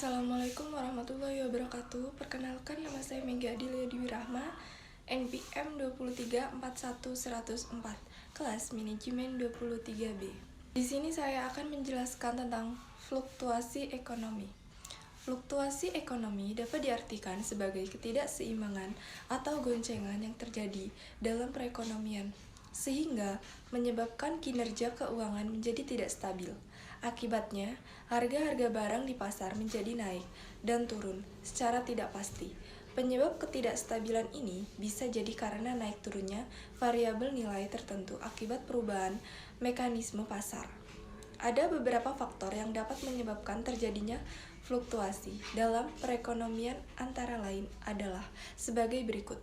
Assalamualaikum warahmatullahi wabarakatuh. Perkenalkan, nama saya Mega Adilia Dewi Rahma, NPM 2341104, kelas manajemen 23B. Di sini saya akan menjelaskan tentang fluktuasi ekonomi. Fluktuasi ekonomi dapat diartikan sebagai ketidakseimbangan atau goncengan yang terjadi dalam perekonomian, sehingga menyebabkan kinerja keuangan menjadi tidak stabil. Akibatnya, harga-harga barang di pasar menjadi naik dan turun secara tidak pasti. Penyebab ketidakstabilan ini bisa jadi karena naik turunnya variabel nilai tertentu akibat perubahan mekanisme pasar. Ada beberapa faktor yang dapat menyebabkan terjadinya fluktuasi dalam perekonomian, antara lain adalah sebagai berikut.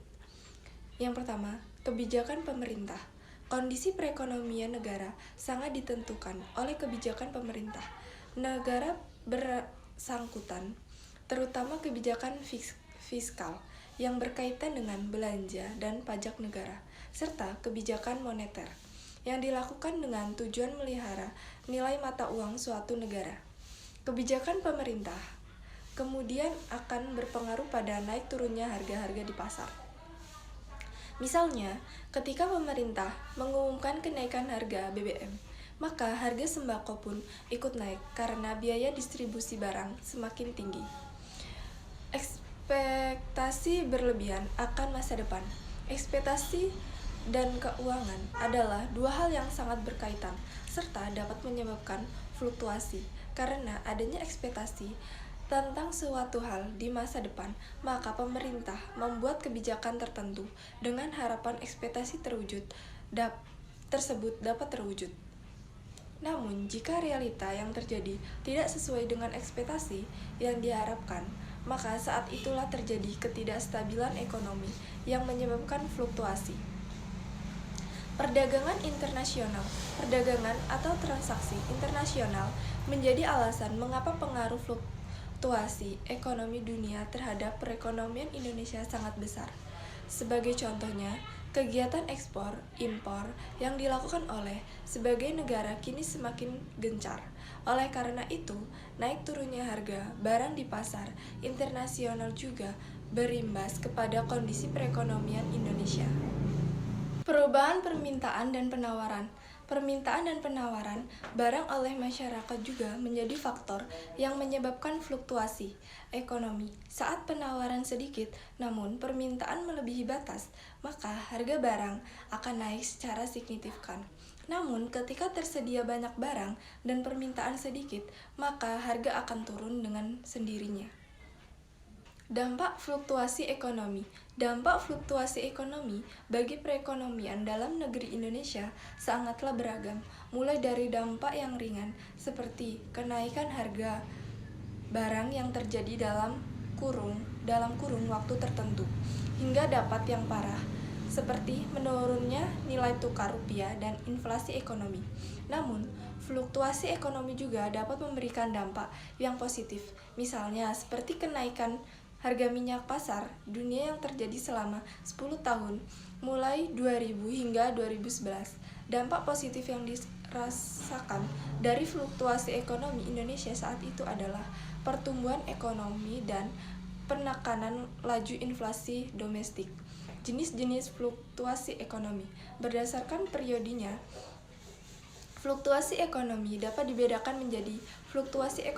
Yang pertama, kebijakan pemerintah. Kondisi perekonomian negara sangat ditentukan oleh kebijakan pemerintah negara bersangkutan, terutama kebijakan fiskal yang berkaitan dengan belanja dan pajak negara, serta kebijakan moneter yang dilakukan dengan tujuan melihara nilai mata uang suatu negara. Kebijakan pemerintah kemudian akan berpengaruh pada naik turunnya harga-harga di pasar. Misalnya, ketika pemerintah mengumumkan kenaikan harga BBM, maka harga sembako pun ikut naik karena biaya distribusi barang semakin tinggi. Ekspektasi berlebihan akan masa depan. Ekspektasi dan keuangan adalah dua hal yang sangat berkaitan, serta dapat menyebabkan fluktuasi. Karena adanya ekspektasi tentang suatu hal di masa depan, maka pemerintah membuat kebijakan tertentu dengan harapan ekspektasi tersebut dapat terwujud. Namun, jika realita yang terjadi tidak sesuai dengan ekspektasi yang diharapkan, maka saat itulah terjadi ketidakstabilan ekonomi yang menyebabkan fluktuasi. Perdagangan internasional. Perdagangan atau transaksi internasional menjadi alasan mengapa pengaruh fluktuasi ekonomi dunia terhadap perekonomian Indonesia sangat besar. Sebagai contohnya, kegiatan ekspor impor yang dilakukan oleh sebagai negara kini semakin gencar. Oleh karena itu, naik turunnya harga barang di pasar internasional juga berimbas kepada kondisi perekonomian Indonesia. Perubahan permintaan dan penawaran. Permintaan dan penawaran barang oleh masyarakat juga menjadi faktor yang menyebabkan fluktuasi ekonomi. Saat penawaran sedikit, namun permintaan melebihi batas, maka harga barang akan naik secara signifikan. Namun, ketika tersedia banyak barang dan permintaan sedikit, maka harga akan turun dengan sendirinya. Dampak fluktuasi ekonomi. Dampak fluktuasi ekonomi bagi perekonomian dalam negeri Indonesia sangatlah beragam, mulai dari dampak yang ringan seperti kenaikan harga barang yang terjadi dalam kurung waktu tertentu, hingga dampak yang parah seperti menurunnya nilai tukar rupiah dan inflasi ekonomi. Namun, fluktuasi ekonomi juga dapat memberikan dampak yang positif, misalnya seperti kenaikan harga minyak pasar dunia yang terjadi selama 10 tahun, mulai 2000 hingga 2011. Dampak positif yang dirasakan dari fluktuasi ekonomi Indonesia saat itu adalah pertumbuhan ekonomi dan penekanan laju inflasi domestik. Jenis-jenis fluktuasi ekonomi. Berdasarkan periodenya, fluktuasi ekonomi dapat dibedakan menjadi fluktuasi ekonomi